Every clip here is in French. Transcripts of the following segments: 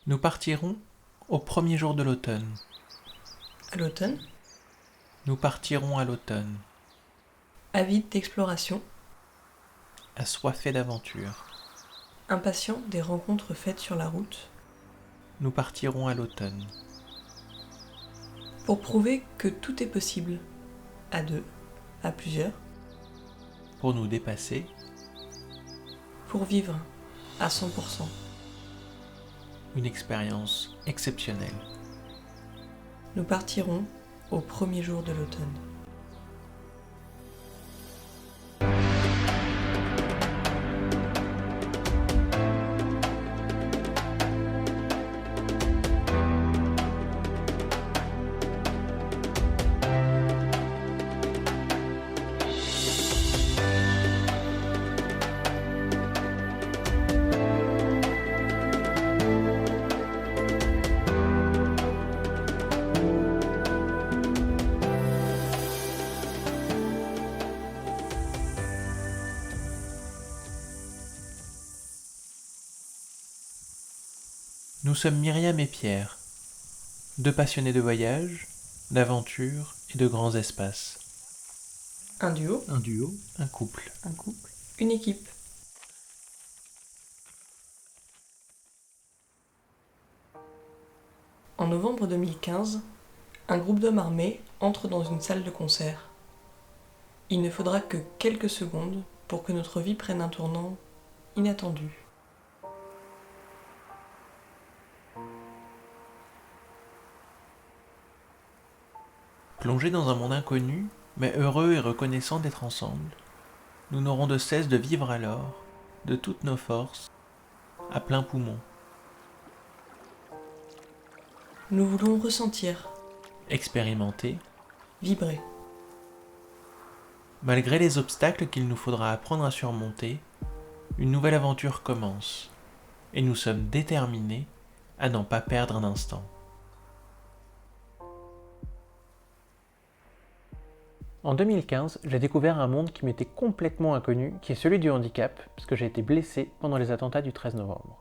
Nous partirons au premier jour de l'automne. À l'automne, Nous partirons à l'automne, avide d'exploration, assoiffés d'aventure. impatient des rencontres faites sur la route, Nous partirons à l'automne, pour prouver que tout est possible, à deux, à plusieurs, pour nous dépasser, pour vivre à 100%. une expérience exceptionnelle. Nous partirons au premier jour de l'automne. Nous sommes Myriam et Pierre, deux passionnés de voyage, d'aventure et de grands espaces. Un duo, Un duo, un couple. un couple, une équipe. En novembre 2015, un groupe d'hommes armés entre dans une salle de concert. Il ne faudra que quelques secondes pour que notre vie prenne un tournant inattendu. Plongés dans un monde inconnu, mais heureux et reconnaissants d'être ensemble, nous n'aurons de cesse de vivre alors, de toutes nos forces, à plein poumon, Nous voulons ressentir, expérimenter, vibrer. malgré les obstacles qu'il nous faudra apprendre à surmonter, une nouvelle aventure commence, et nous sommes déterminés à n'en pas perdre un instant. En 2015, j'ai découvert un monde qui m'était complètement inconnu, qui est celui du handicap, puisque j'ai été blessé pendant les attentats du 13 novembre.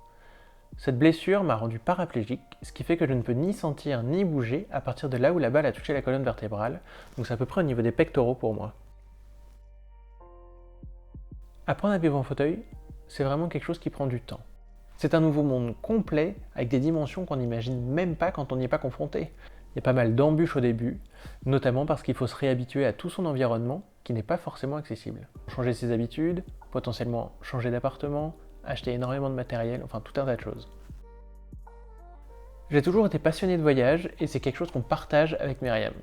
Cette blessure m'a rendu paraplégique, ce qui fait que je ne peux ni sentir ni bouger à partir de là où la balle a touché la colonne vertébrale, donc c'est à peu près au niveau des pectoraux pour moi. Apprendre à vivre en fauteuil, c'est vraiment quelque chose qui prend du temps. C'est un nouveau monde complet, avec des dimensions qu'on n'imagine même pas quand on n'y est pas confronté. Il y a pas mal d'embûches au début, notamment parce qu'il faut se réhabituer à tout son environnement, qui n'est pas forcément accessible. Changer ses habitudes, potentiellement changer d'appartement, acheter énormément de matériel, enfin tout un tas de choses. J'ai toujours été passionné de voyage, et c'est quelque chose qu'on partage avec Myriam.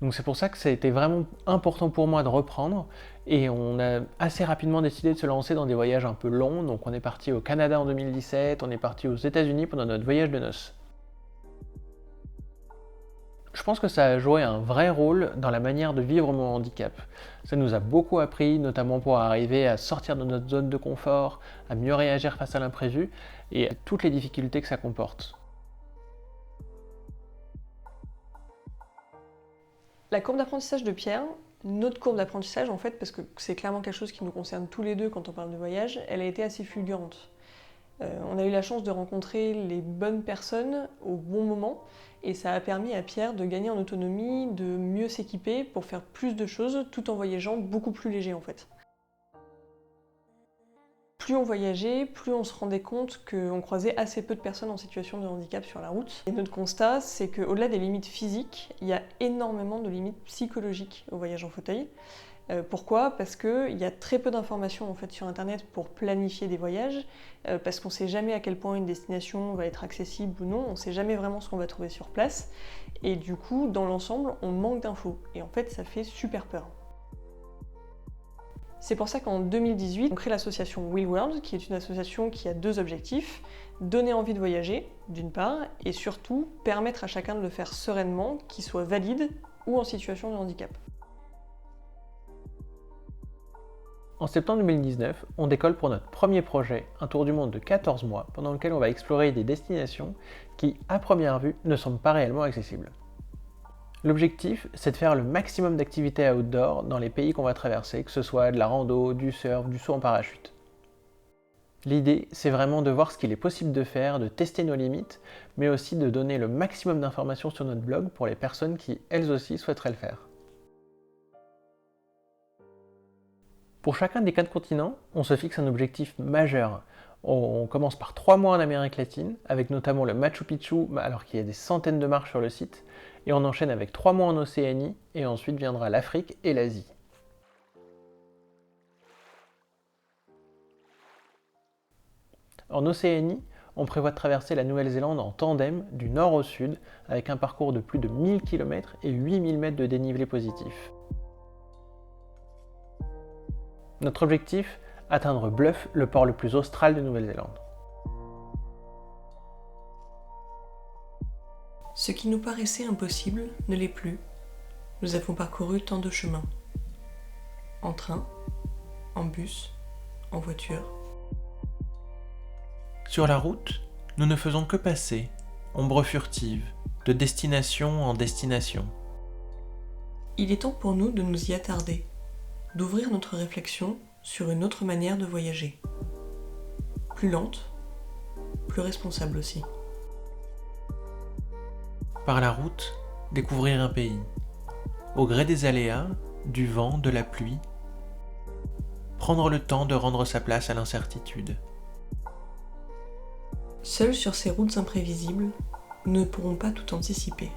Donc c'est pour ça que ça a été vraiment important pour moi de reprendre, et on a assez rapidement décidé de se lancer dans des voyages un peu longs. Donc on est parti au Canada en 2017, on est parti aux États-Unis pendant notre voyage de noces. Je pense que ça a joué un vrai rôle dans la manière de vivre mon handicap. Ça nous a beaucoup appris, notamment pour arriver à sortir de notre zone de confort, à mieux réagir face à l'imprévu et à toutes les difficultés que ça comporte. La courbe d'apprentissage de Pierre, notre courbe d'apprentissage en fait, parce que c'est clairement quelque chose qui nous concerne tous les deux quand on parle de voyage, elle a été assez fulgurante. On a eu la chance de rencontrer les bonnes personnes au bon moment et ça a permis à Pierre de gagner en autonomie, de mieux s'équiper pour faire plus de choses tout en voyageant beaucoup plus léger en fait. Plus on voyageait, plus on se rendait compte qu'on croisait assez peu de personnes en situation de handicap sur la route. Et notre constat, c'est qu'au-delà des limites physiques, il y a énormément de limites psychologiques au voyage en fauteuil. Pourquoi ? Parce qu'il y a très peu d'informations en fait, sur Internet pour planifier des voyages, parce qu'on ne sait jamais à quel point une destination va être accessible ou non, on ne sait jamais vraiment ce qu'on va trouver sur place, et du coup, dans l'ensemble, on manque d'infos, et en fait, ça fait super peur. C'est pour ça qu'en 2018, on crée l'association Wheel World, qui est une association qui a deux objectifs, donner envie de voyager, d'une part, et surtout permettre à chacun de le faire sereinement, qu'il soit valide ou en situation de handicap. En septembre 2019, on décolle pour notre premier projet, un tour du monde de 14 mois, pendant lequel on va explorer des destinations qui, à première vue, ne semblent pas réellement accessibles. L'objectif, c'est de faire le maximum d'activités outdoor dans les pays qu'on va traverser, que ce soit de la rando, du surf, du saut en parachute. L'idée, c'est vraiment de voir ce qu'il est possible de faire, de tester nos limites, mais aussi de donner le maximum d'informations sur notre blog pour les personnes qui, elles aussi, souhaiteraient le faire. Pour chacun des 4 continents, on se fixe un objectif majeur. On commence par 3 mois en Amérique latine, avec notamment le Machu Picchu, alors qu'il y a des centaines de marches sur le site, et on enchaîne avec 3 mois en Océanie, et ensuite viendra l'Afrique et l'Asie. En Océanie, on prévoit de traverser la Nouvelle-Zélande en tandem du nord au sud, avec un parcours de plus de 1000 km et 8000 mètres de dénivelé positif. Notre objectif, atteindre Bluff, le port le plus austral de Nouvelle-Zélande. Ce qui nous paraissait impossible ne l'est plus. Nous avons parcouru tant de chemins. En train, en bus, en voiture. Sur la route, nous ne faisons que passer, ombre furtive, de destination en destination. Il est temps pour nous de nous y attarder, d'ouvrir notre réflexion sur une autre manière de voyager. Plus lente, plus responsable aussi. Par la route, découvrir un pays. Au gré des aléas, du vent, de la pluie, prendre le temps de rendre sa place à l'incertitude. Seuls sur ces routes imprévisibles, nous ne pourrons pas tout anticiper.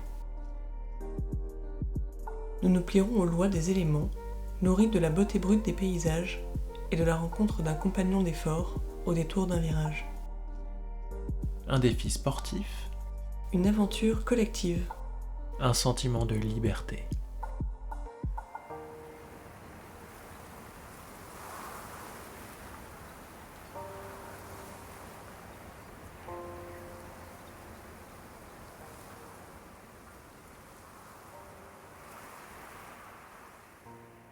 Nous nous plierons aux lois des éléments, nourris de la beauté brute des paysages et de la rencontre d'un compagnon d'effort au détour d'un virage. Un défi sportif, Une aventure collective. un sentiment de liberté.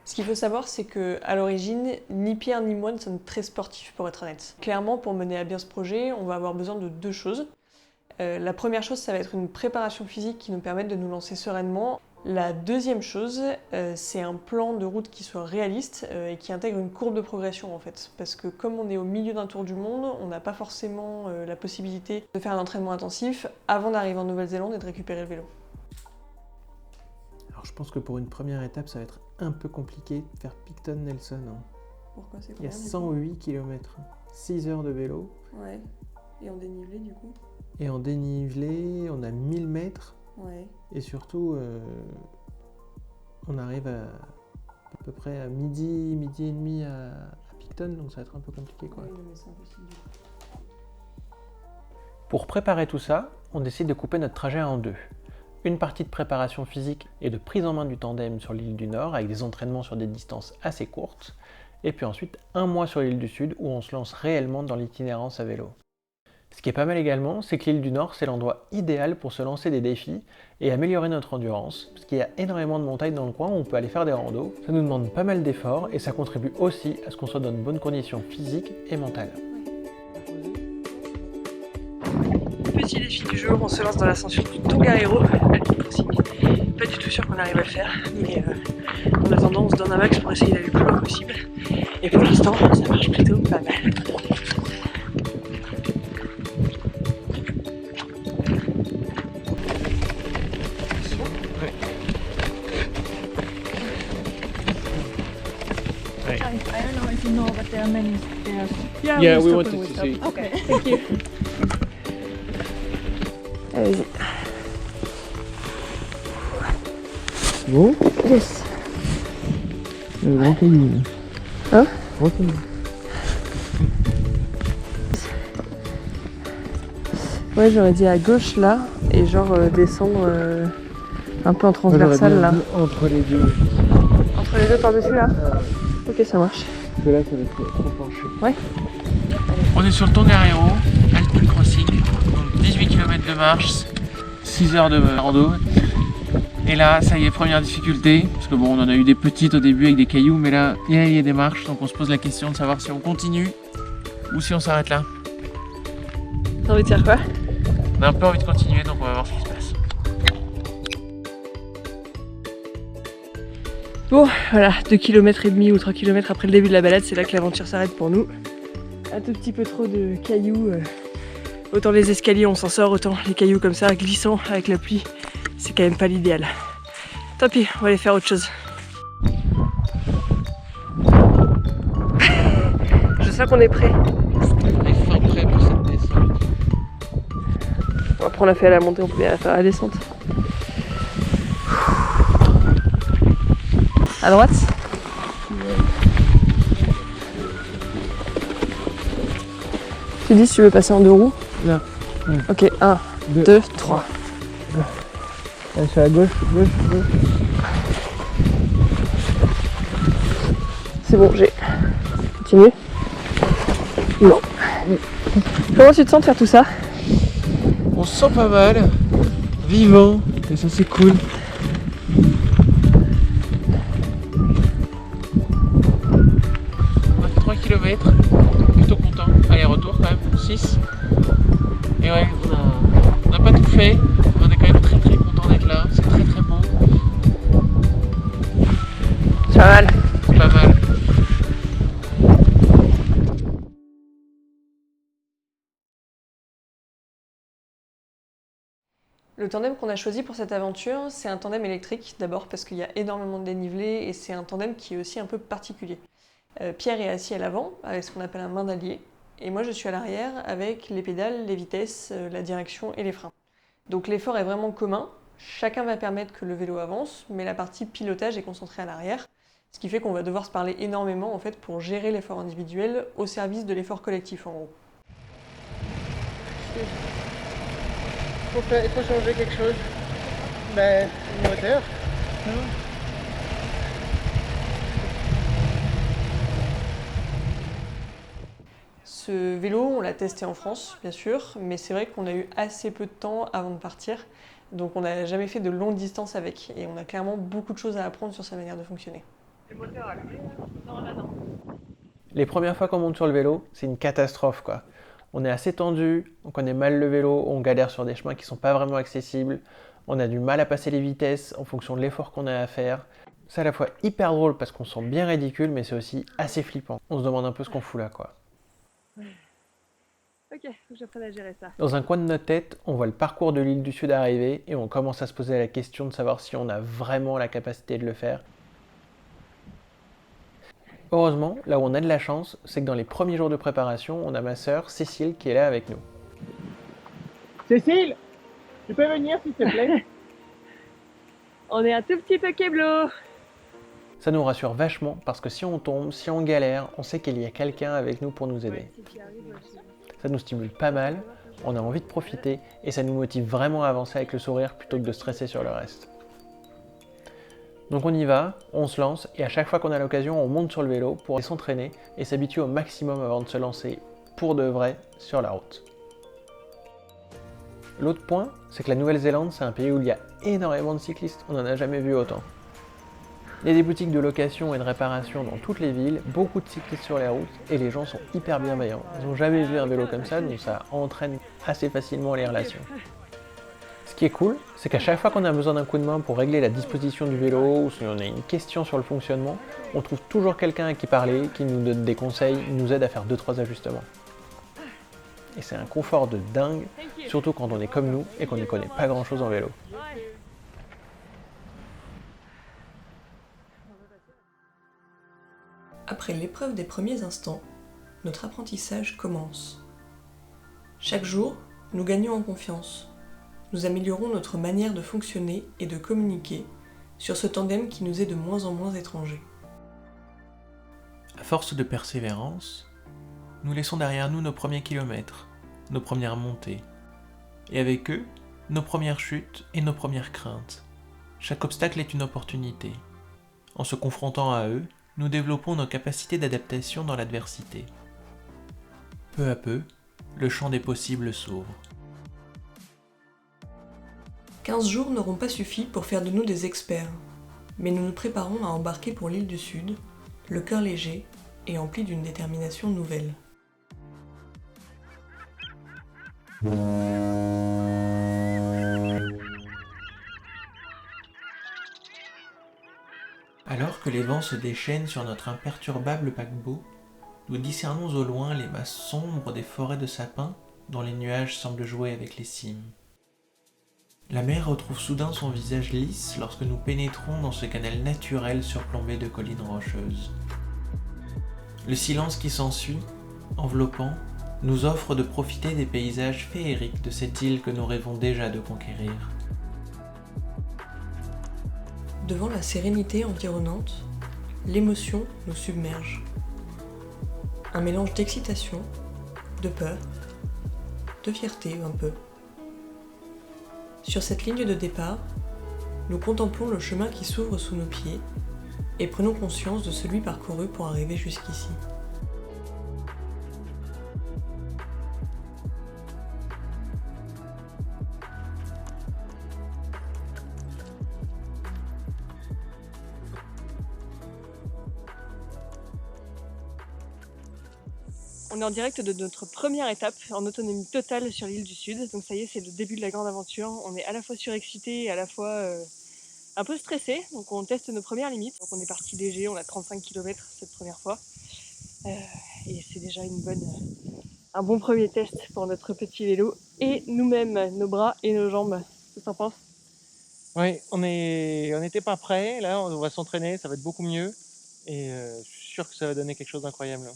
Ce qu'il faut savoir, c'est qu'à l'origine, ni Pierre ni moi ne sommes très sportifs, pour être honnête. Clairement, pour mener à bien ce projet, on va avoir besoin de 2 choses. La première chose, ça va être une préparation physique qui nous permette de nous lancer sereinement. La deuxième chose, c'est un plan de route qui soit réaliste et qui intègre une courbe de progression en fait. Parce que comme on est au milieu d'un tour du monde, on n'a pas forcément la possibilité de faire un entraînement intensif avant d'arriver en Nouvelle-Zélande et de récupérer le vélo. Alors je pense que pour une première étape, ça va être un peu compliqué de faire Picton-Nelson. Pourquoi c'est Il y a 108 km, 6 heures de vélo. Ouais. Et en dénivelé du coup? Et en dénivelé, on a 1000 mètres. Ouais. Et surtout, on arrive à peu près à midi et demi à Picton, donc ça va être un peu compliqué, quoi. Oui, mais c'est impossible. Pour préparer tout ça, on décide de couper notre trajet en 2. Une partie de préparation physique et de prise en main du tandem sur l'île du Nord, avec des entraînements sur des distances assez courtes. Et puis ensuite, 1 mois sur l'île du Sud, où on se lance réellement dans l'itinérance à vélo. Ce qui est pas mal également, c'est que l'île du Nord, c'est l'endroit idéal pour se lancer des défis et améliorer notre endurance, parce qu'il y a énormément de montagnes dans le coin où on peut aller faire des randos. Ça nous demande pas mal d'efforts et ça contribue aussi à ce qu'on soit dans de bonnes conditions physiques et mentales. Petit défi du jour, on se lance dans l'ascension du Tongariro, Alpine Crossing. Pas du tout sûr qu'on arrive à le faire, mais en attendant, on se donne un max pour essayer d'aller le plus loin possible. Et pour l'instant, ça marche plutôt pas mal. I don't know if you know, but there are many stairs. Yeah, we wanted to see. Okay, thank you. Allez-y. Bon, Yes. le grand caillou. Hein? Grand caillou. Ouais, j'aurais dit à gauche là, et genre descendre un peu en transversal là. Entre les deux. Entre les deux par-dessus là? Ok, ça marche. Parce que là, ça va être trop penché. Ouais. On est sur le Tongariro, Alpine Crossing, donc 18 km de marche, 6 heures de rando. Et là, ça y est, première difficulté, parce que bon, on en a eu des petites au début avec des cailloux, mais là, il y a des marches, donc on se pose la question de savoir si on continue ou si on s'arrête là. T'as envie de faire quoi? On a un peu envie de continuer, donc on va voir ce qui se passe. Bon, voilà, 2,5 km ou 3 km après le début de la balade, c'est là que l'aventure s'arrête pour nous. un tout petit peu trop de cailloux. Autant les escaliers on s'en sort, autant les cailloux comme ça glissants avec la pluie, c'est quand même pas l'idéal. Tant pis, on va aller faire autre chose. Je sens qu'on est prêt. On est fin prêt pour cette descente. Bon, après on l'a fait à la montée, on peut bien la faire à la descente. À droite. Tu dis si tu veux passer en deux roues? Là. Ok, 1, 2, 3. Allez, sur la gauche, gauche. C'est bon, j'ai. Continue. Non. Comment tu te sens de faire tout ça? On se sent pas mal, vivant, et ça c'est cool. On a fait 3 km, plutôt content. Aller-retour quand même, 6. Et ouais, on n'a pas tout fait, mais on est quand même très content d'être là, c'est très beau. C'est pas mal. C'est pas mal. Le tandem qu'on a choisi pour cette aventure, c'est un tandem électrique, d'abord parce qu'il y a énormément de dénivelé et c'est un tandem qui est aussi un peu particulier. Pierre est assis à l'avant avec ce qu'on appelle un main d'allié et moi je suis à l'arrière avec les pédales, les vitesses, la direction et les freins. Donc l'effort est vraiment commun, chacun va permettre que le vélo avance, mais la partie pilotage est concentrée à l'arrière, ce qui fait qu'on va devoir se parler énormément en fait pour gérer l'effort individuel au service de l'effort collectif en gros. Il faut changer quelque chose. Ben, le moteur. Ce vélo, on l'a testé en France, bien sûr, mais c'est vrai qu'on a eu assez peu de temps avant de partir, donc on n'a jamais fait de longue distance avec, et on a clairement beaucoup de choses à apprendre sur sa manière de fonctionner. Les premières fois qu'on monte sur le vélo, c'est une catastrophe quoi. On est assez tendu, on connaît mal le vélo, on galère sur des chemins qui sont pas vraiment accessibles, on a du mal à passer les vitesses en fonction de l'effort qu'on a à faire. C'est à la fois hyper drôle parce qu'on se sent bien ridicule, mais c'est aussi assez flippant. On se demande un peu ce qu'on fout là quoi. Ok, faut que j'apprenne à gérer ça. Dans un coin de notre tête, on voit le parcours de l'île du Sud arriver et on commence à se poser la question de savoir si on a vraiment la capacité de le faire. Heureusement, là où on a de la chance, c'est que dans les premiers jours de préparation, on a ma sœur Cécile qui est là avec nous. Cécile, tu peux venir s'il te plaît? On est un tout petit peu keblo. Ça nous rassure vachement parce que si on tombe, si on galère, on sait qu'il y a quelqu'un avec nous pour nous aider. Ça nous stimule pas mal, on a envie de profiter et ça nous motive vraiment à avancer avec le sourire plutôt que de stresser sur le reste. Donc on y va, on se lance et à chaque fois qu'on a l'occasion, on monte sur le vélo pour s'entraîner et s'habituer au maximum avant de se lancer pour de vrai sur la route. L'autre point, c'est que la Nouvelle-Zélande, c'est un pays où il y a énormément de cyclistes, on n'en a jamais vu autant. Il y a des boutiques de location et de réparation dans toutes les villes, beaucoup de cyclistes sur les routes et les gens sont hyper bienveillants. Ils n'ont jamais vu un vélo comme ça, donc ça entraîne assez facilement les relations. Ce qui est cool, c'est qu'à chaque fois qu'on a besoin d'un coup de main pour régler la disposition du vélo ou si on a une question sur le fonctionnement, on trouve toujours quelqu'un à qui parler, qui nous donne des conseils, nous aide à faire 2-3 ajustements. Et c'est un confort de dingue, surtout quand on est comme nous et qu'on ne connaît pas grand chose en vélo. Après l'épreuve des premiers instants, notre apprentissage commence. Chaque jour, nous gagnons en confiance. Nous améliorons notre manière de fonctionner et de communiquer sur ce tandem qui nous est de moins en moins étranger. À force de persévérance, nous laissons derrière nous nos premiers kilomètres, nos premières montées, et avec eux, nos premières chutes et nos premières craintes. Chaque obstacle est une opportunité. En se confrontant à eux, nous développons nos capacités d'adaptation dans l'adversité. Peu à peu, le champ des possibles s'ouvre. 15 jours n'auront pas suffi pour faire de nous des experts, mais nous nous préparons à embarquer pour l'île du Sud, le cœur léger et empli d'une détermination nouvelle. Alors que les vents se déchaînent sur notre imperturbable paquebot, nous discernons au loin les masses sombres des forêts de sapins dont les nuages semblent jouer avec les cimes. La mer retrouve soudain son visage lisse lorsque nous pénétrons dans ce canal naturel surplombé de collines rocheuses. Le silence qui s'ensuit, enveloppant, nous offre de profiter des paysages féeriques de cette île que nous rêvons déjà de conquérir. Devant la sérénité environnante, l'émotion nous submerge. Un mélange d'excitation, de peur, de fierté un peu. Sur cette ligne de départ, nous contemplons le chemin qui s'ouvre sous nos pieds et prenons conscience de celui parcouru pour arriver jusqu'ici. On est en direct de notre première étape en autonomie totale sur l'île du Sud. Donc ça y est, c'est le début de la grande aventure. On est à la fois surexcité et à la fois un peu stressé. Donc on teste nos premières limites. Donc on est parti léger, on a 35 km cette première fois. Et c'est déjà un bon premier test pour notre petit vélo. Et nous-mêmes, nos bras et nos jambes. Qu'est-ce que t'en penses? Oui, on n'était pas prêts. Là, on va s'entraîner, ça va être beaucoup mieux. Et je suis sûr que ça va donner quelque chose d'incroyable.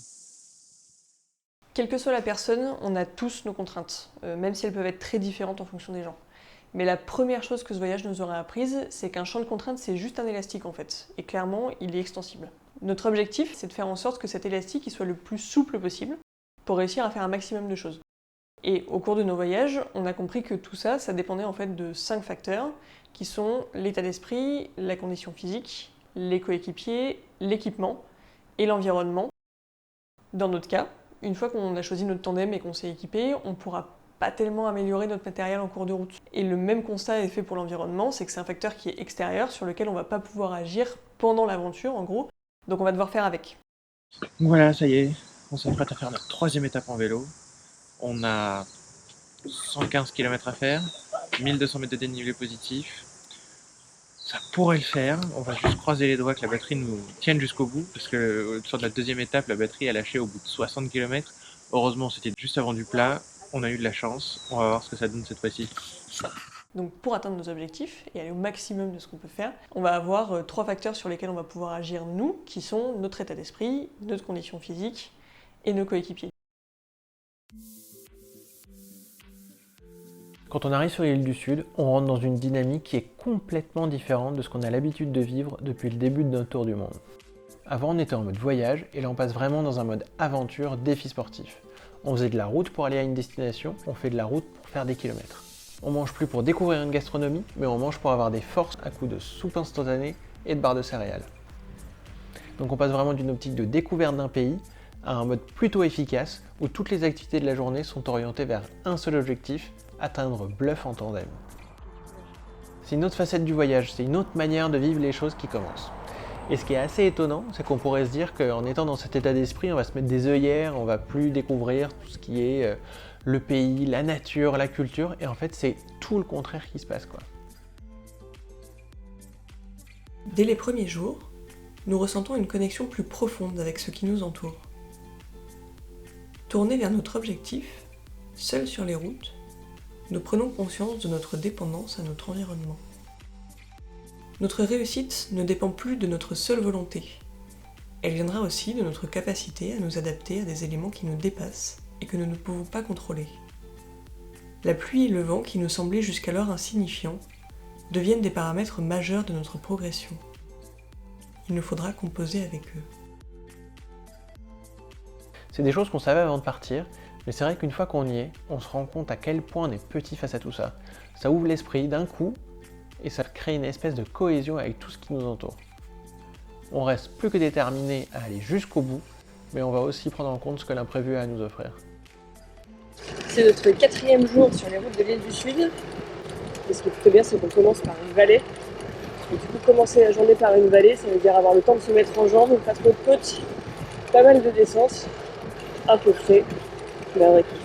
Quelle que soit la personne, on a tous nos contraintes, même si elles peuvent être très différentes en fonction des gens. Mais la première chose que ce voyage nous aura apprise, c'est qu'un champ de contraintes, c'est juste un élastique en fait. Et clairement, il est extensible. Notre objectif, c'est de faire en sorte que cet élastique il soit le plus souple possible pour réussir à faire un maximum de choses. Et au cours de nos voyages, on a compris que tout ça, ça dépendait en fait de 5 facteurs, qui sont l'état d'esprit, la condition physique, les coéquipiers, l'équipement et l'environnement. Dans notre cas, une fois qu'on a choisi notre tandem et qu'on s'est équipé, on ne pourra pas tellement améliorer notre matériel en cours de route. Et le même constat est fait pour l'environnement, c'est que c'est un facteur qui est extérieur, sur lequel on ne va pas pouvoir agir pendant l'aventure, en gros. Donc on va devoir faire avec. Voilà, ça y est, on s'apprête à faire notre 3e étape en vélo. On a 115 km à faire, 1200 mètres de dénivelé positif. Ça pourrait le faire, on va juste croiser les doigts que la batterie nous tienne jusqu'au bout, parce que sur la 2e étape, la batterie a lâché au bout de 60 km. Heureusement, c'était juste avant du plat, on a eu de la chance, on va voir ce que ça donne cette fois-ci. Donc pour atteindre nos objectifs et aller au maximum de ce qu'on peut faire, on va avoir 3 facteurs sur lesquels on va pouvoir agir nous, qui sont notre état d'esprit, notre condition physique et nos coéquipiers. Quand on arrive sur l'île du Sud, on rentre dans une dynamique qui est complètement différente de ce qu'on a l'habitude de vivre depuis le début de notre tour du monde. Avant, on était en mode voyage, et là on passe vraiment dans un mode aventure, défi sportif. On faisait de la route pour aller à une destination, on fait de la route pour faire des kilomètres. On mange plus pour découvrir une gastronomie, mais on mange pour avoir des forces à coups de soupe instantanée et de barres de céréales. Donc on passe vraiment d'une optique de découverte d'un pays à un mode plutôt efficace, où toutes les activités de la journée sont orientées vers un seul objectif, atteindre Bluff en tandem. C'est une autre facette du voyage, c'est une autre manière de vivre les choses qui commence. Et ce qui est assez étonnant, c'est qu'on pourrait se dire qu'en étant dans cet état d'esprit, on va se mettre des œillères, on va plus découvrir tout ce qui est le pays, la nature, la culture, et en fait c'est tout le contraire qui se passe, quoi. Dès les premiers jours, nous ressentons une connexion plus profonde avec ce qui nous entoure. Tournés vers notre objectif, seuls sur les routes, nous prenons conscience de notre dépendance à notre environnement. Notre réussite ne dépend plus de notre seule volonté. Elle viendra aussi de notre capacité à nous adapter à des éléments qui nous dépassent et que nous ne pouvons pas contrôler. La pluie et le vent qui nous semblaient jusqu'alors insignifiants deviennent des paramètres majeurs de notre progression. Il nous faudra composer avec eux. C'est des choses qu'on savait avant de partir, mais c'est vrai qu'une fois qu'on y est, on se rend compte à quel point on est petit face à tout ça. Ça ouvre l'esprit d'un coup, et ça crée une espèce de cohésion avec tout ce qui nous entoure. On reste plus que déterminé à aller jusqu'au bout, mais on va aussi prendre en compte ce que l'imprévu a à nous offrir. C'est notre 4e jour sur les routes de l'île du Sud. Et ce qui est plutôt bien, c'est qu'on commence par une vallée. Et du coup, commencer la journée par une vallée, ça veut dire avoir le temps de se mettre en jambes, pas trop de côtes, pas mal de descentes, un peu frais, mais un vrai kiff.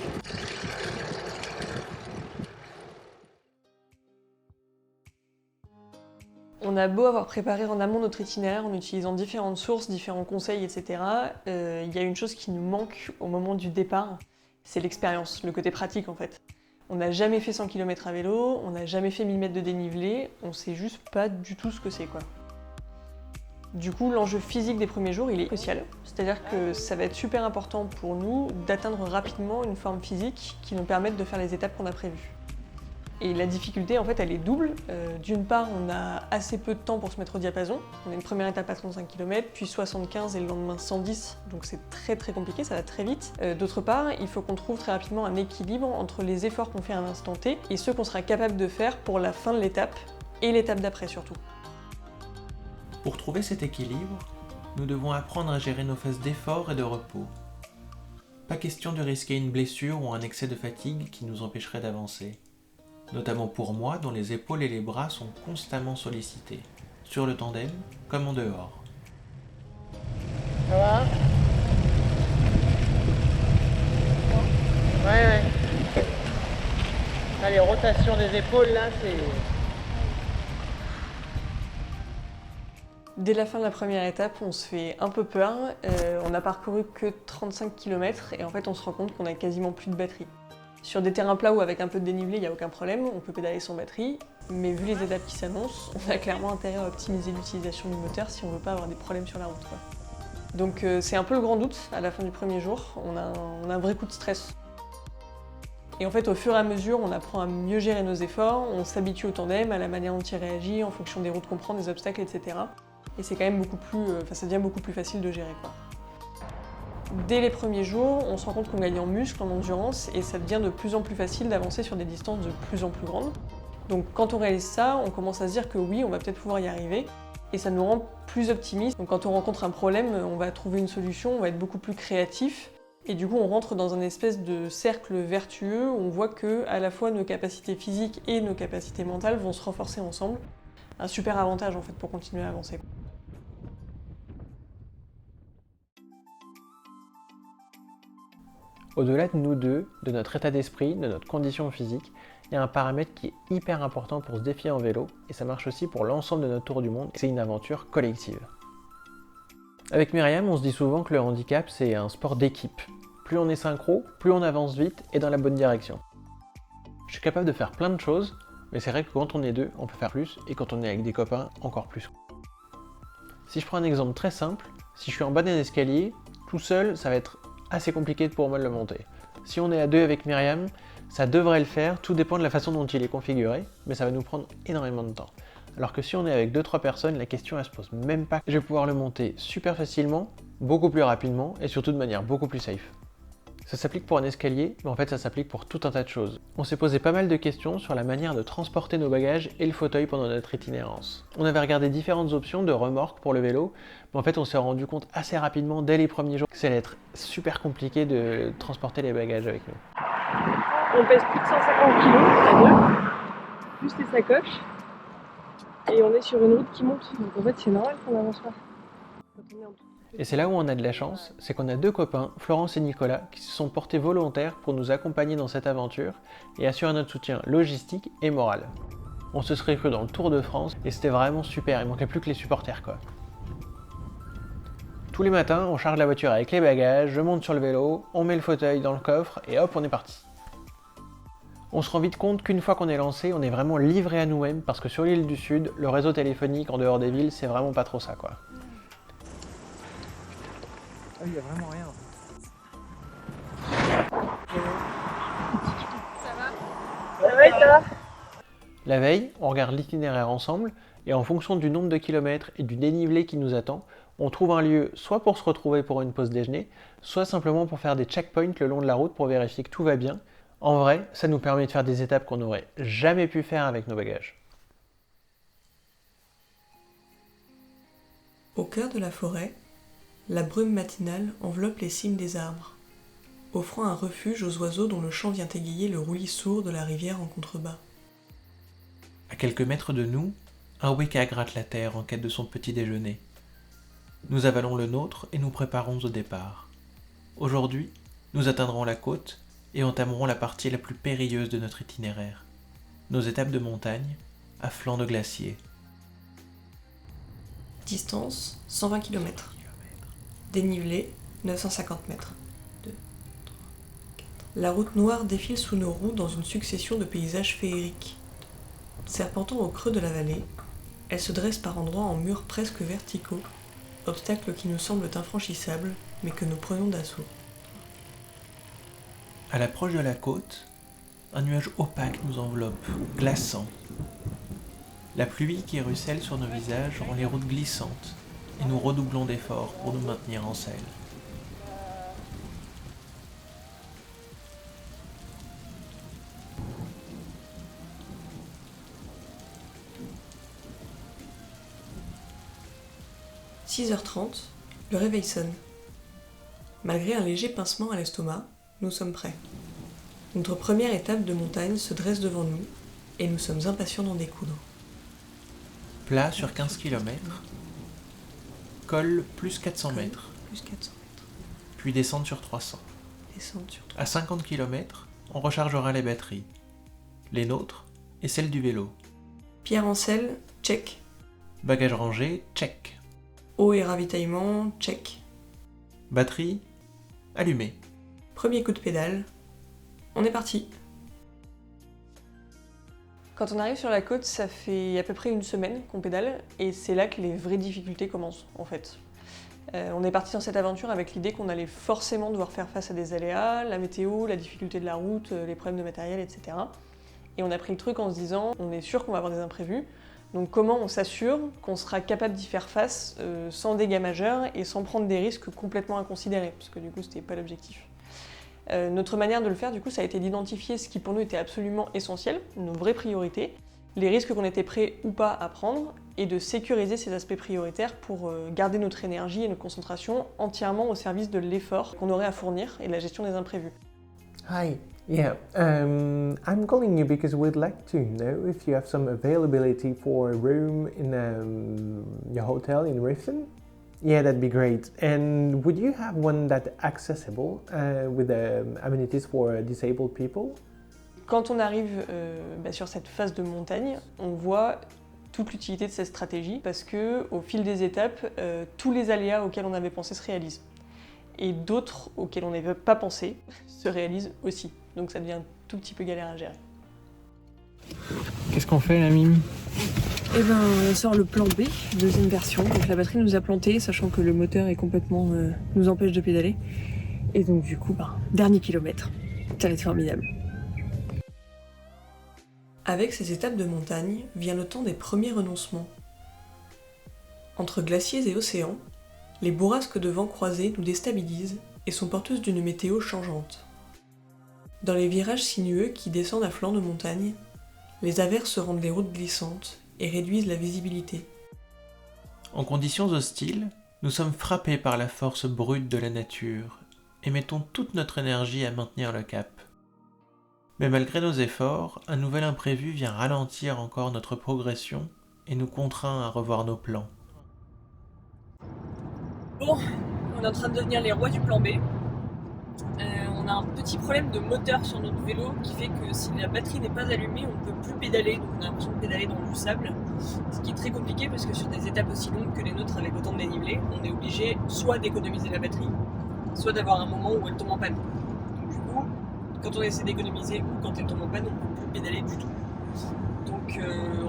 On a beau avoir préparé en amont notre itinéraire en utilisant différentes sources, différents conseils, etc., il y a une chose qui nous manque au moment du départ, c'est l'expérience, le côté pratique en fait. On n'a jamais fait 100 km à vélo, on n'a jamais fait 1000 mètres de dénivelé, on sait juste pas du tout ce que c'est quoi. Du coup, l'enjeu physique des premiers jours, il est crucial. C'est-à-dire que ça va être super important pour nous d'atteindre rapidement une forme physique qui nous permette de faire les étapes qu'on a prévues. Et la difficulté, en fait, elle est double. D'une part, on a assez peu de temps pour se mettre au diapason. On a une première étape à 35 km, puis 75 et le lendemain 110, donc c'est très compliqué, ça va très vite. D'autre part, il faut qu'on trouve très rapidement un équilibre entre les efforts qu'on fait à l'instant T et ceux qu'on sera capable de faire pour la fin de l'étape, et l'étape d'après surtout. Pour trouver cet équilibre, nous devons apprendre à gérer nos phases d'effort et de repos. Pas question de risquer une blessure ou un excès de fatigue qui nous empêcherait d'avancer. Notamment pour moi dont les épaules et les bras sont constamment sollicités, sur le tandem comme en dehors. Ça va? Ouais. Allez, rotation des épaules là, c'est... Dès la fin de la première étape, on se fait un peu peur. On n'a parcouru que 35 km et en fait on se rend compte qu'on a quasiment plus de batterie. Sur des terrains plats ou avec un peu de dénivelé, il n'y a aucun problème, on peut pédaler sans batterie, mais vu les étapes qui s'annoncent, on a clairement intérêt à optimiser l'utilisation du moteur si on ne veut pas avoir des problèmes sur la route, quoi. Donc c'est un peu le grand doute à la fin du premier jour, on a un vrai coup de stress. Et en fait, au fur et à mesure, on apprend à mieux gérer nos efforts, on s'habitue au tandem, à la manière dont il réagit, en fonction des routes qu'on prend, des obstacles, etc. Et c'est quand même ça devient beaucoup plus facile de gérer, quoi. Dès les premiers jours, on se rend compte qu'on gagne en muscle, en endurance, et ça devient de plus en plus facile d'avancer sur des distances de plus en plus grandes. Donc quand on réalise ça, on commence à se dire que oui, on va peut-être pouvoir y arriver, et ça nous rend plus optimistes. Donc quand on rencontre un problème, on va trouver une solution, on va être beaucoup plus créatif, et du coup on rentre dans un espèce de cercle vertueux où on voit que à la fois nos capacités physiques et nos capacités mentales vont se renforcer ensemble. Un super avantage en fait pour continuer à avancer. Au-delà de nous deux, de notre état d'esprit, de notre condition physique, il y a un paramètre qui est hyper important pour se défier en vélo, et ça marche aussi pour l'ensemble de notre tour du monde, c'est une aventure collective. Avec Myriam, on se dit souvent que le handicap, c'est un sport d'équipe. Plus on est synchro, plus on avance vite et dans la bonne direction. Je suis capable de faire plein de choses, mais c'est vrai que quand on est deux, on peut faire plus, et quand on est avec des copains, encore plus. Si je prends un exemple très simple, si je suis en bas d'un escalier, tout seul, ça va être assez compliqué pour moi de le monter. Si on est à deux avec Myriam, ça devrait le faire, tout dépend de la façon dont il est configuré, mais ça va nous prendre énormément de temps. Alors que si on est avec 2-3 personnes, la question elle se pose même pas. Je vais pouvoir le monter super facilement, beaucoup plus rapidement et surtout de manière beaucoup plus safe. Ça s'applique pour un escalier, mais en fait ça s'applique pour tout un tas de choses. On s'est posé pas mal de questions sur la manière de transporter nos bagages et le fauteuil pendant notre itinérance. On avait regardé différentes options de remorque pour le vélo, mais en fait on s'est rendu compte assez rapidement dès les premiers jours que ça allait être super compliqué de transporter les bagages avec nous. On pèse plus de 150 kg à deux, plus les sacoches, et on est sur une route qui monte, donc en fait c'est normal qu'on n'avance pas. Et c'est là où on a de la chance, c'est qu'on a deux copains, Florence et Nicolas, qui se sont portés volontaires pour nous accompagner dans cette aventure et assurer notre soutien logistique et moral. On se serait cru dans le Tour de France et c'était vraiment super, il manquait plus que les supporters quoi. Tous les matins, on charge la voiture avec les bagages, je monte sur le vélo, on met le fauteuil dans le coffre et hop, on est parti. On se rend vite compte qu'une fois qu'on est lancé, on est vraiment livré à nous-mêmes parce que sur l'île du Sud, le réseau téléphonique en dehors des villes, c'est vraiment pas trop ça quoi. Ah, il y a vraiment rien. Ça va et toi? La veille, on regarde l'itinéraire ensemble et en fonction du nombre de kilomètres et du dénivelé qui nous attend, on trouve un lieu soit pour se retrouver pour une pause déjeuner, soit simplement pour faire des checkpoints le long de la route pour vérifier que tout va bien. En vrai, ça nous permet de faire des étapes qu'on n'aurait jamais pu faire avec nos bagages. Au cœur de la forêt, la brume matinale enveloppe les cimes des arbres, offrant un refuge aux oiseaux dont le chant vient égayer le roulis sourd de la rivière en contrebas. À quelques mètres de nous, un weka gratte la terre en quête de son petit déjeuner. Nous avalons le nôtre et nous préparons au départ. Aujourd'hui, nous atteindrons la côte et entamerons la partie la plus périlleuse de notre itinéraire, nos étapes de montagne à flanc de glacier. Distance 120 km. Dénivelé 950 mètres. 2, 3, 4. La route noire défile sous nos roues dans une succession de paysages féeriques. Serpentant au creux de la vallée, elle se dresse par endroits en murs presque verticaux, obstacles qui nous semblent infranchissables, mais que nous prenons d'assaut. À l'approche de la côte, un nuage opaque nous enveloppe, glaçant. La pluie qui ruisselle sur nos visages rend les routes glissantes, et nous redoublons d'efforts pour nous maintenir en selle. « 6h30, le réveil sonne. Malgré un léger pincement à l'estomac, nous sommes prêts. Notre première étape de montagne se dresse devant nous, et nous sommes impatients d'en découdre. Plat sur 15 km, col plus 400 mètres, Plus 400 mètres. puis descente sur 300. Descente sur 3. À 50 km, on rechargera les batteries, les nôtres et celles du vélo. Pierre en selle, check. Bagages rangés, check. Eau et ravitaillement, check. Batterie, allumée. Premier coup de pédale. On est parti. Quand on arrive sur la côte, ça fait à peu près une semaine qu'on pédale, et c'est là que les vraies difficultés commencent, en fait. On est parti dans cette aventure avec l'idée qu'on allait forcément devoir faire face à des aléas, la météo, la difficulté de la route, les problèmes de matériel, etc. Et on a pris le truc en se disant, on est sûr qu'on va avoir des imprévus, donc comment on s'assure qu'on sera capable d'y faire face sans dégâts majeurs et sans prendre des risques complètement inconsidérés, parce que du coup c'était pas l'objectif. Notre manière de le faire, du coup, ça a été d'identifier ce qui pour nous était absolument essentiel, nos vraies priorités, les risques qu'on était prêts ou pas à prendre, et de sécuriser ces aspects prioritaires pour garder notre énergie et notre concentration entièrement au service de l'effort qu'on aurait à fournir et de la gestion des imprévus. Hi, yeah, I'm calling you because we'd like to know if you have some availability for a room in your hotel in Riften. Yeah, that'd be great. And would you have one that's accessible with amenities for disabled people? Quand on arrive sur cette phase de montagne, on voit toute l'utilité de cette stratégie parce que au fil des étapes, tous les aléas auxquels on avait pensé se réalisent. Et d'autres auxquels on n'avait pas pensé se réalisent aussi. Donc ça devient un tout petit peu galère à gérer. Qu'est-ce qu'on fait, la mime? Eh ben, on sort le plan B, deuxième version. Donc la batterie nous a planté, sachant que le moteur est complètement nous empêche de pédaler. Et donc du coup, dernier kilomètre. Ça va être formidable. Avec ces étapes de montagne vient le temps des premiers renoncements. Entre glaciers et océans, les bourrasques de vent croisés nous déstabilisent et sont porteuses d'une météo changeante. Dans les virages sinueux qui descendent à flanc de montagne, les averses rendent les routes glissantes et réduisent la visibilité. En conditions hostiles, nous sommes frappés par la force brute de la nature et mettons toute notre énergie à maintenir le cap. Mais malgré nos efforts, un nouvel imprévu vient ralentir encore notre progression et nous contraint à revoir nos plans. Bon, on est en train de devenir les rois du plan B. On a un petit problème de moteur sur notre vélo qui fait que si la batterie n'est pas allumée, on ne peut plus pédaler, donc on a l'impression de pédaler dans du sable. Ce qui est très compliqué parce que sur des étapes aussi longues que les nôtres avec autant de dénivelé, on est obligé soit d'économiser la batterie, soit d'avoir un moment où elle tombe en panne. Donc du coup, quand on essaie d'économiser ou quand elle tombe en panne, on ne peut plus pédaler du tout. Donc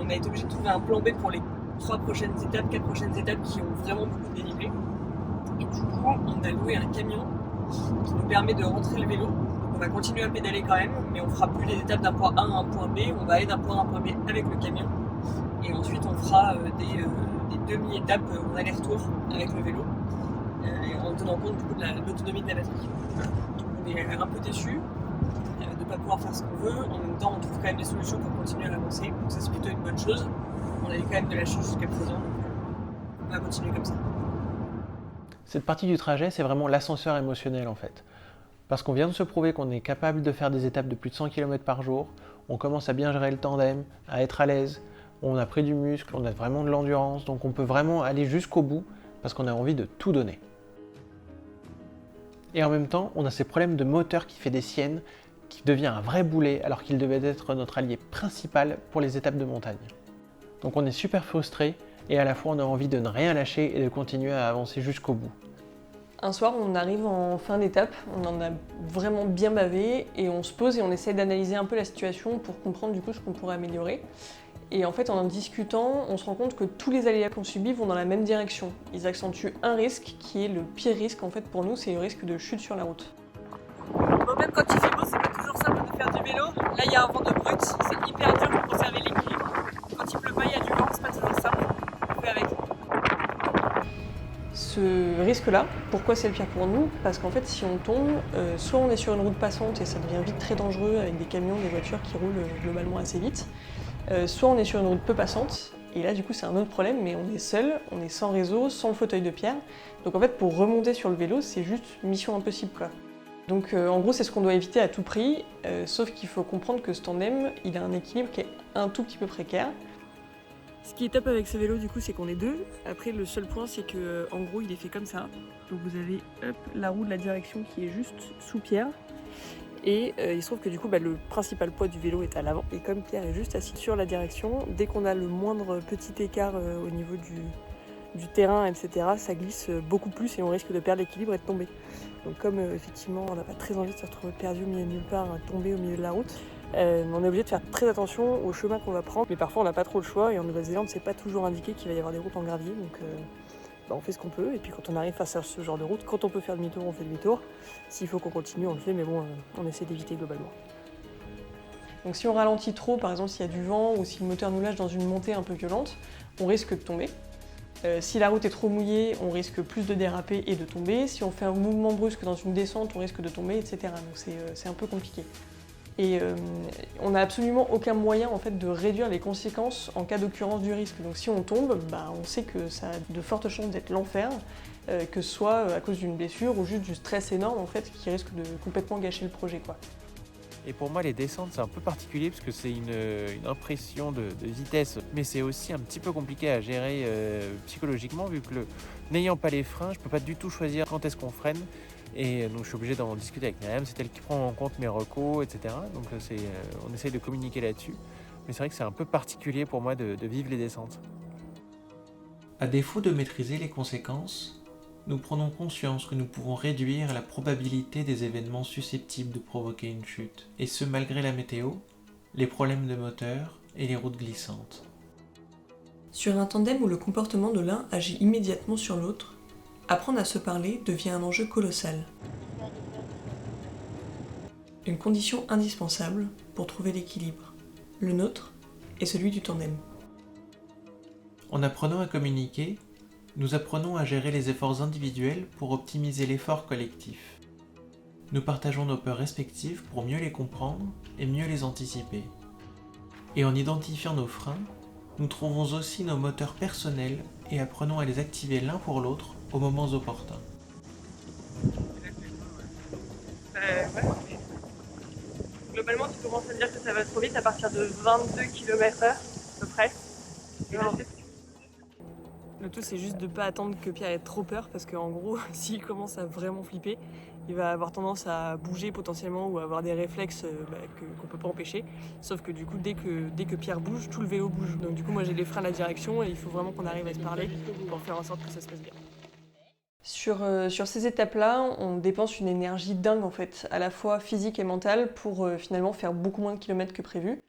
on a été obligé de trouver un plan B pour les 4 prochaines étapes qui ont vraiment beaucoup de dénivelé. Et du coup, on a loué un camion qui nous permet de rentrer le vélo. Donc on va continuer à pédaler quand même, mais on fera plus les étapes d'un point A à un point B, on va aller d'un point A à un point B avec le camion. Et ensuite on fera des demi-étapes en aller-retour avec le vélo, en tenant compte du coup de l'autonomie de la batterie. Donc on est un peu déçus de ne pas pouvoir faire ce qu'on veut. En même temps, on trouve quand même des solutions pour continuer à avancer, donc ça c'est plutôt une bonne chose. On a eu quand même de la chance jusqu'à présent, donc on va continuer comme ça. Cette partie du trajet, c'est vraiment l'ascenseur émotionnel en fait. Parce qu'on vient de se prouver qu'on est capable de faire des étapes de plus de 100 km par jour, on commence à bien gérer le tandem, à être à l'aise, on a pris du muscle, on a vraiment de l'endurance, donc on peut vraiment aller jusqu'au bout parce qu'on a envie de tout donner. Et en même temps, on a ces problèmes de moteur qui fait des siennes, qui devient un vrai boulet alors qu'il devait être notre allié principal pour les étapes de montagne. Donc on est super frustré et à la fois on a envie de ne rien lâcher et de continuer à avancer jusqu'au bout. Un soir, on arrive en fin d'étape, on en a vraiment bien bavé et on se pose et on essaie d'analyser un peu la situation pour comprendre du coup ce qu'on pourrait améliorer. Et en fait, en discutant, on se rend compte que tous les aléas qu'on subit vont dans la même direction. Ils accentuent un risque qui est le pire risque en fait pour nous, c'est le risque de chute sur la route. Bon, même quand il fait beau, c'est pas toujours simple de faire du vélo. Là, il y a un vent de brut, c'est hyper dur pour conserver l'équilibre. Quand il pleut pas, il y a du vent, c'est pas toujours simple. On fait avec. Ce risque-là, pourquoi c'est le pire pour nous? Parce qu'en fait, si on tombe, soit on est sur une route passante et ça devient vite très dangereux avec des camions, des voitures qui roulent globalement assez vite, soit on est sur une route peu passante, et là du coup c'est un autre problème, mais on est seul, on est sans réseau, sans le fauteuil de pierre, donc en fait pour remonter sur le vélo, c'est juste mission impossible quoi. Donc en gros c'est ce qu'on doit éviter à tout prix, sauf qu'il faut comprendre que ce tandem, il a un équilibre qui est un tout petit peu précaire. Ce qui est top avec ce vélo du coup c'est qu'on est deux. Après le seul point c'est que en gros il est fait comme ça. Donc vous avez la roue de la direction qui est juste sous Pierre. Et il se trouve que du coup le principal poids du vélo est à l'avant. Et comme Pierre est juste assis sur la direction, dès qu'on a le moindre petit écart au niveau du terrain, etc., ça glisse beaucoup plus et on risque de perdre l'équilibre et de tomber. Donc comme effectivement on n'a pas très envie de se retrouver perdu au milieu de nulle part, tomber au milieu de la route, on est obligé de faire très attention au chemin qu'on va prendre, mais parfois on n'a pas trop le choix et en Nouvelle-Zélande c'est pas toujours indiqué qu'il va y avoir des routes en gravier, donc on fait ce qu'on peut et puis quand on arrive face à ce genre de route, quand on peut faire demi-tour, on fait demi-tour. S'il faut qu'on continue, on le fait, mais bon, on essaie d'éviter globalement. Donc si on ralentit trop, par exemple s'il y a du vent ou si le moteur nous lâche dans une montée un peu violente, on risque de tomber. Si la route est trop mouillée, on risque plus de déraper et de tomber. Si on fait un mouvement brusque dans une descente, on risque de tomber, etc. Donc c'est un peu compliqué. Et on n'a absolument aucun moyen en fait, de réduire les conséquences en cas d'occurrence du risque. Donc si on tombe, on sait que ça a de fortes chances d'être l'enfer, que ce soit à cause d'une blessure ou juste du stress énorme en fait, qui risque de complètement gâcher le projet, quoi. Et pour moi, les descentes, c'est un peu particulier parce que c'est une impression de vitesse, mais c'est aussi un petit peu compliqué à gérer psychologiquement vu que n'ayant pas les freins, je peux pas du tout choisir quand est-ce qu'on freine. Et donc je suis obligé d'en discuter avec Myriam, c'est elle qui prend en compte mes recos, etc. Donc on essaye de communiquer là-dessus. Mais c'est vrai que c'est un peu particulier pour moi de vivre les descentes. À défaut de maîtriser les conséquences, nous prenons conscience que nous pouvons réduire la probabilité des événements susceptibles de provoquer une chute, et ce malgré la météo, les problèmes de moteur et les routes glissantes. Sur un tandem où le comportement de l'un agit immédiatement sur l'autre, apprendre à se parler devient un enjeu colossal. Une condition indispensable pour trouver l'équilibre. Le nôtre est celui du tandem. En apprenant à communiquer, nous apprenons à gérer les efforts individuels pour optimiser l'effort collectif. Nous partageons nos peurs respectives pour mieux les comprendre et mieux les anticiper. Et en identifiant nos freins, nous trouvons aussi nos moteurs personnels et apprenons à les activer l'un pour l'autre aux moments opportuns. Globalement, tu commences à me dire que ça va trop vite à partir de 22 km/h à peu près. Le tout, c'est juste de ne pas attendre que Pierre ait trop peur parce qu'en gros, s'il commence à vraiment flipper, il va avoir tendance à bouger potentiellement ou à avoir des réflexes qu'on peut pas empêcher. Sauf que du coup, dès que Pierre bouge, tout le vélo bouge. Donc du coup, moi j'ai les freins à la direction et il faut vraiment qu'on arrive à se parler pour faire en sorte que ça se passe bien. Sur ces étapes-là, on dépense une énergie dingue en fait, à la fois physique et mentale, pour finalement faire beaucoup moins de kilomètres que prévu.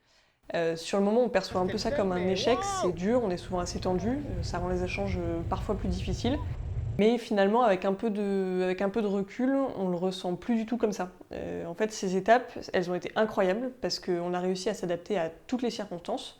Sur le moment, on perçoit un peu ça comme un échec, c'est dur, on est souvent assez tendu, ça rend les échanges parfois plus difficiles. Mais finalement, avec un peu de recul, on le ressent plus du tout comme ça. En fait, ces étapes, elles ont été incroyables parce qu'on a réussi à s'adapter à toutes les circonstances.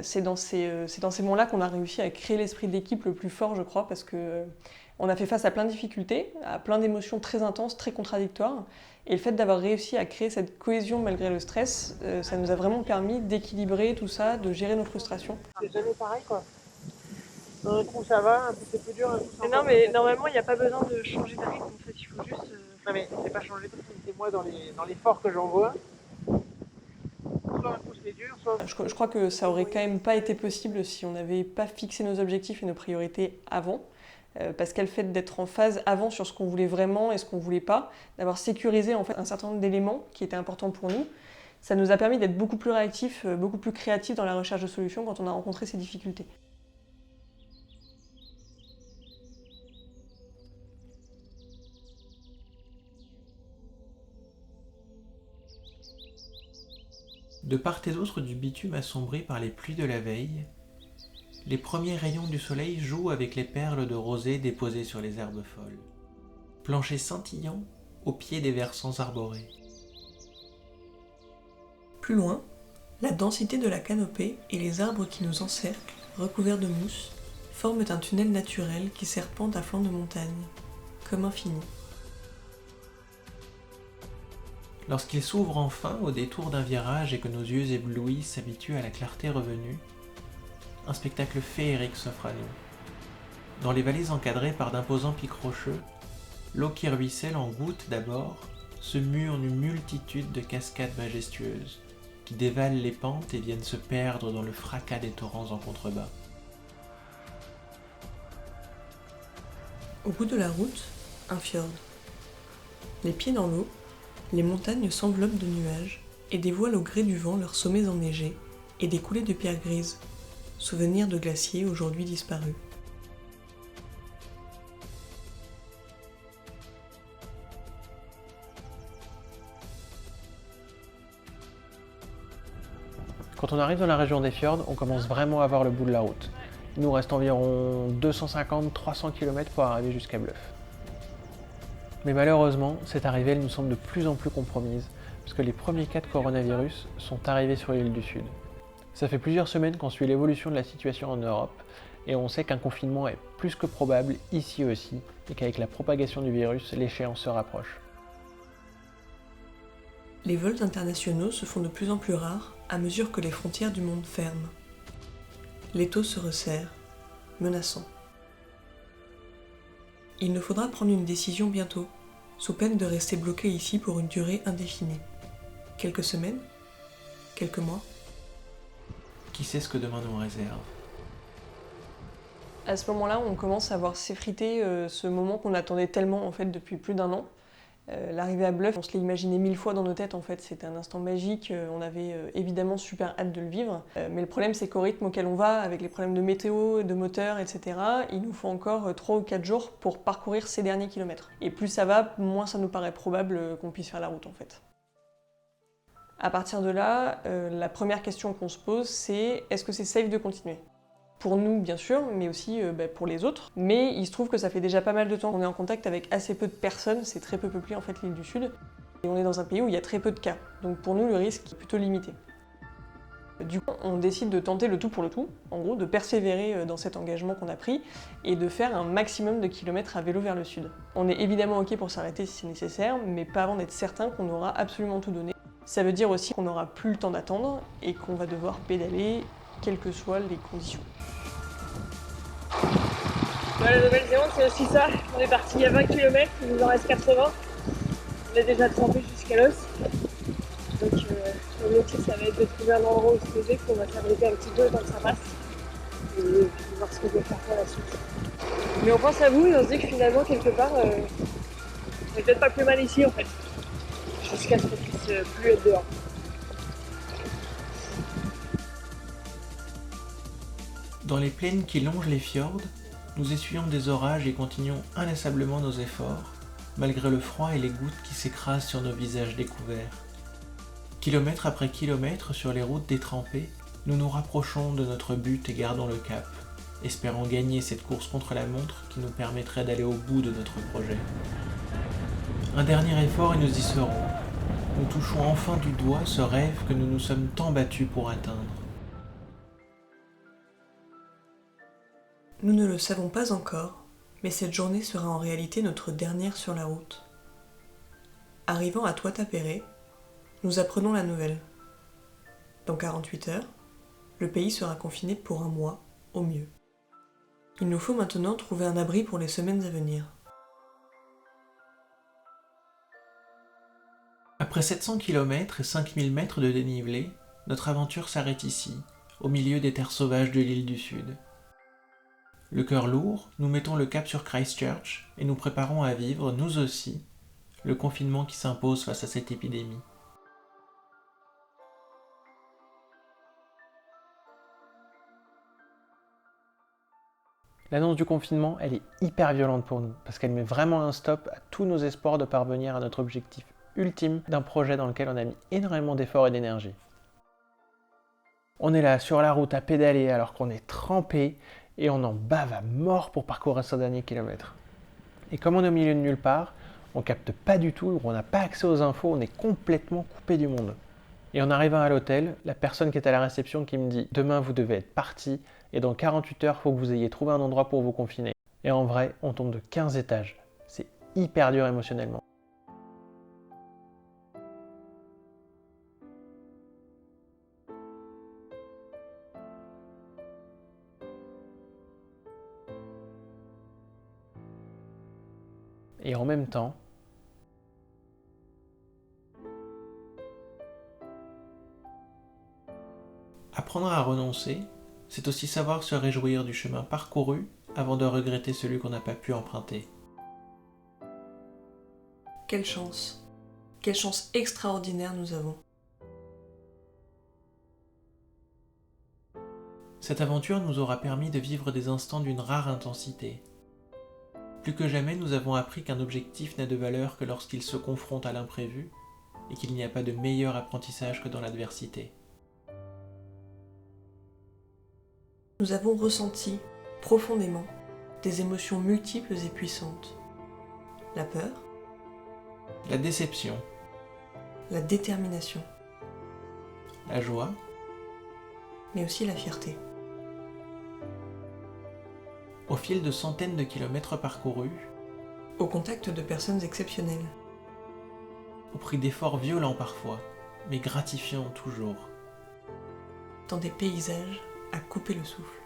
C'est dans ces moments-là qu'on a réussi à créer l'esprit d'équipe le plus fort, je crois, parce qu'on a fait face à plein de difficultés, à plein d'émotions très intenses, très contradictoires. Et le fait d'avoir réussi à créer cette cohésion malgré le stress, ça nous a vraiment permis d'équilibrer tout ça, de gérer nos frustrations. C'est jamais pareil quoi. Un coup ça va, un coup c'est plus dur, un coup c'est Non, mais normalement, il n'y a pas besoin de changer de rythme. En fait, il faut juste. Non mais c'est pas changer de rythme, c'est moi dans l'effort que j'envoie. Soit un coup c'est dur, soit... Je crois que ça aurait quand même pas été possible si on n'avait pas fixé nos objectifs et nos priorités avant. Parce qu'elle fait d'être en phase avant sur ce qu'on voulait vraiment et ce qu'on voulait pas, d'avoir sécurisé en fait un certain nombre d'éléments qui étaient importants pour nous, ça nous a permis d'être beaucoup plus réactifs, beaucoup plus créatifs dans la recherche de solutions quand on a rencontré ces difficultés. De part et d'autre du bitume assombri par les pluies de la veille, les premiers rayons du soleil jouent avec les perles de rosée déposées sur les herbes folles. Plancher scintillant au pied des versants arborés. Plus loin, la densité de la canopée et les arbres qui nous encerclent, recouverts de mousse, forment un tunnel naturel qui serpente à flanc de montagne, comme infini. Lorsqu'il s'ouvre enfin au détour d'un virage et que nos yeux éblouis s'habituent à la clarté revenue, un spectacle féerique s'offre à nous. Dans les vallées encadrées par d'imposants pics rocheux, l'eau qui ruisselle en gouttes d'abord se mue en une multitude de cascades majestueuses qui dévalent les pentes et viennent se perdre dans le fracas des torrents en contrebas. Au bout de la route, un fjord. Les pieds dans l'eau, les montagnes s'enveloppent de nuages et dévoilent au gré du vent leurs sommets enneigés et des coulées de pierres grises, souvenirs de glaciers aujourd'hui disparus. Quand on arrive dans la région des fjords, on commence vraiment à voir le bout de la route. Il nous reste environ 250-300 km pour arriver jusqu'à Bluff. Mais malheureusement, cette arrivée elle nous semble de plus en plus compromise, parce que les premiers cas de coronavirus sont arrivés sur l'île du Sud. Ça fait plusieurs semaines qu'on suit l'évolution de la situation en Europe, et on sait qu'un confinement est plus que probable ici aussi, et qu'avec la propagation du virus, l'échéance se rapproche. Les vols internationaux se font de plus en plus rares à mesure que les frontières du monde ferment. L'étau se resserre, menaçant. Il nous faudra prendre une décision bientôt, sous peine de rester bloqué ici pour une durée indéfinie. Quelques semaines? Quelques mois? Qui sait ce que demain nous réserve? À ce moment-là, on commence à voir s'effriter ce moment qu'on attendait tellement en fait depuis plus d'un an. L'arrivée à Bluff, on se l'est imaginé 1000 fois dans nos têtes en fait, c'était un instant magique, on avait évidemment super hâte de le vivre. Mais le problème c'est qu'au rythme auquel on va, avec les problèmes de météo, de moteur, etc., il nous faut encore 3 ou 4 jours pour parcourir ces derniers kilomètres. Et plus ça va, moins ça nous paraît probable qu'on puisse faire la route en fait. À partir de là, la première question qu'on se pose c'est est-ce que c'est safe de continuer ? Pour nous bien sûr, mais aussi pour les autres. Mais il se trouve que ça fait déjà pas mal de temps qu'on est en contact avec assez peu de personnes, c'est très peu peuplé en fait l'île du Sud, et on est dans un pays où il y a très peu de cas. Donc pour nous le risque est plutôt limité. Du coup on décide de tenter le tout pour le tout, en gros de persévérer dans cet engagement qu'on a pris et de faire un maximum de kilomètres à vélo vers le sud. On est évidemment ok pour s'arrêter si c'est nécessaire, mais pas avant d'être certain qu'on aura absolument tout donné. Ça veut dire aussi qu'on n'aura plus le temps d'attendre et qu'on va devoir pédaler quelles que soient les conditions. La Nouvelle-Zélande, c'est aussi ça. On est parti il y a 20 km, il nous en reste 80. On est déjà trempé jusqu'à l'os. Donc l'objectif, ça va être de trouver un endroit où se poser, qu'on va fabriquer un petit peu tant que ça passe. Et puis voir ce qu'on peut faire pour la suite. Mais on pense à vous et on se dit que finalement, quelque part, on est peut-être pas plus mal ici en fait. Jusqu'à ce qu'on puisse plus être dehors. Dans les plaines qui longent les fjords, nous essuyons des orages et continuons inlassablement nos efforts, malgré le froid et les gouttes qui s'écrasent sur nos visages découverts. Kilomètre après kilomètre sur les routes détrempées, nous nous rapprochons de notre but et gardons le cap, espérant gagner cette course contre la montre qui nous permettrait d'aller au bout de notre projet. Un dernier effort et nous y serons. Nous touchons enfin du doigt ce rêve que nous nous sommes tant battus pour atteindre. Nous ne le savons pas encore, mais cette journée sera en réalité notre dernière sur la route. Arrivant à Tuatapere, nous apprenons la nouvelle. Dans 48 heures, le pays sera confiné pour un mois, au mieux. Il nous faut maintenant trouver un abri pour les semaines à venir. Après 700 km et 5000 mètres de dénivelé, notre aventure s'arrête ici, au milieu des terres sauvages de l'île du Sud. Le cœur lourd, nous mettons le cap sur Christchurch et nous préparons à vivre, nous aussi, le confinement qui s'impose face à cette épidémie. L'annonce du confinement, elle est hyper violente pour nous, parce qu'elle met vraiment un stop à tous nos espoirs de parvenir à notre objectif ultime d'un projet dans lequel on a mis énormément d'efforts et d'énergie. On est là sur la route à pédaler alors qu'on est trempé et on en bave à mort pour parcourir ce dernier kilomètre. Et comme on est au milieu de nulle part, on capte pas du tout, on n'a pas accès aux infos, on est complètement coupé du monde. Et en arrivant à l'hôtel, la personne qui est à la réception qui me dit « Demain vous devez être parti et dans 48 heures, il faut que vous ayez trouvé un endroit pour vous confiner ». Et en vrai, on tombe de 15 étages. C'est hyper dur émotionnellement. Et en même temps, apprendre à renoncer, c'est aussi savoir se réjouir du chemin parcouru avant de regretter celui qu'on n'a pas pu emprunter. Quelle chance extraordinaire nous avons. Cette aventure nous aura permis de vivre des instants d'une rare intensité. Plus que jamais, nous avons appris qu'un objectif n'a de valeur que lorsqu'il se confronte à l'imprévu et qu'il n'y a pas de meilleur apprentissage que dans l'adversité. Nous avons ressenti profondément des émotions multiples et puissantes. La peur, La déception, la détermination, la joie, mais aussi la fierté. au fil de centaines de kilomètres parcourus, Au contact de personnes exceptionnelles. au prix d'efforts violents parfois, mais gratifiants toujours. Dans des paysages à couper le souffle.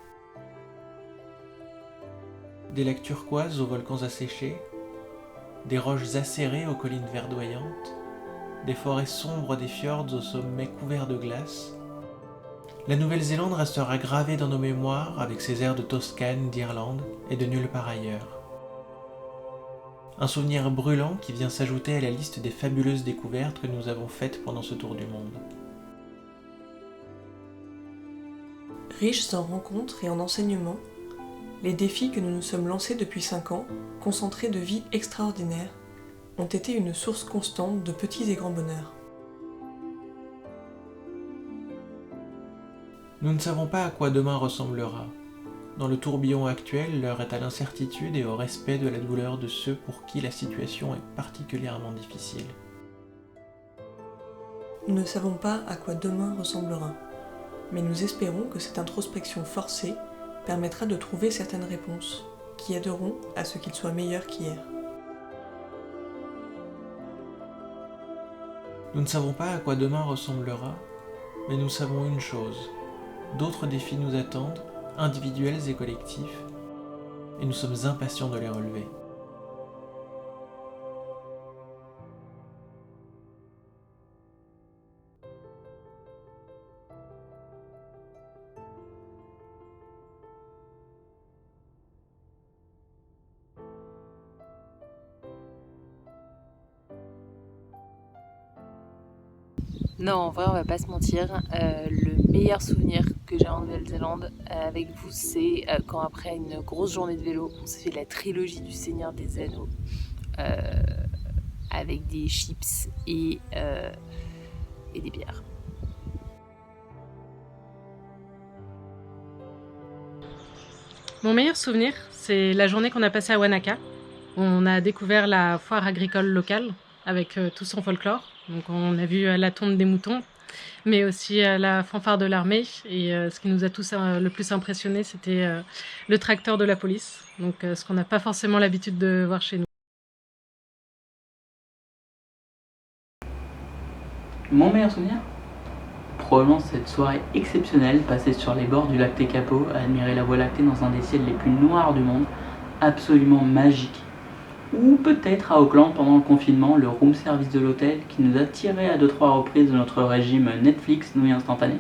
Des lacs turquoises aux volcans asséchés, des roches acérées aux collines verdoyantes, des forêts sombres des fjords aux sommets couverts de glace. La Nouvelle-Zélande restera gravée dans nos mémoires avec ses airs de Toscane, d'Irlande et de nulle part ailleurs. Un souvenir brûlant qui vient s'ajouter à la liste des fabuleuses découvertes que nous avons faites pendant ce tour du monde. Riches en rencontres et en enseignements, les défis que nous nous sommes lancés depuis 5 ans, concentrés de vie extraordinaire, ont été une source constante de petits et grands bonheurs. Nous ne savons pas à quoi demain ressemblera. Dans le tourbillon actuel, l'heure est à l'incertitude et au respect de la douleur de ceux pour qui la situation est particulièrement difficile. Nous ne savons pas à quoi demain ressemblera, mais nous espérons que cette introspection forcée permettra de trouver certaines réponses qui aideront à ce qu'il soit meilleur qu'hier. Nous ne savons pas à quoi demain ressemblera, mais nous savons une chose. D'autres défis nous attendent, individuels et collectifs, et nous sommes impatients de les relever. Non, en vrai, on va pas se mentir. Le meilleur souvenir que j'ai en Nouvelle-Zélande avec vous, c'est quand après une grosse journée de vélo, on s'est fait la trilogie du Seigneur des Anneaux avec des chips et des bières. Mon meilleur souvenir, c'est la journée qu'on a passée à Wanaka. On a découvert la foire agricole locale avec tout son folklore. Donc on a vu la tonte des moutons, mais aussi la fanfare de l'armée. Et ce qui nous a tous le plus impressionné, c'était le tracteur de la police. Donc ce qu'on n'a pas forcément l'habitude de voir chez nous. Mon meilleur souvenir ? Probablement cette soirée exceptionnelle passée sur les bords du lac Tekapo à admirer la Voie lactée dans un des ciels les plus noirs du monde, absolument magique. Ou peut-être à Auckland pendant le confinement, le room service de l'hôtel qui nous a tiré à 2-3 reprises de notre régime Netflix, nouilles instantanées,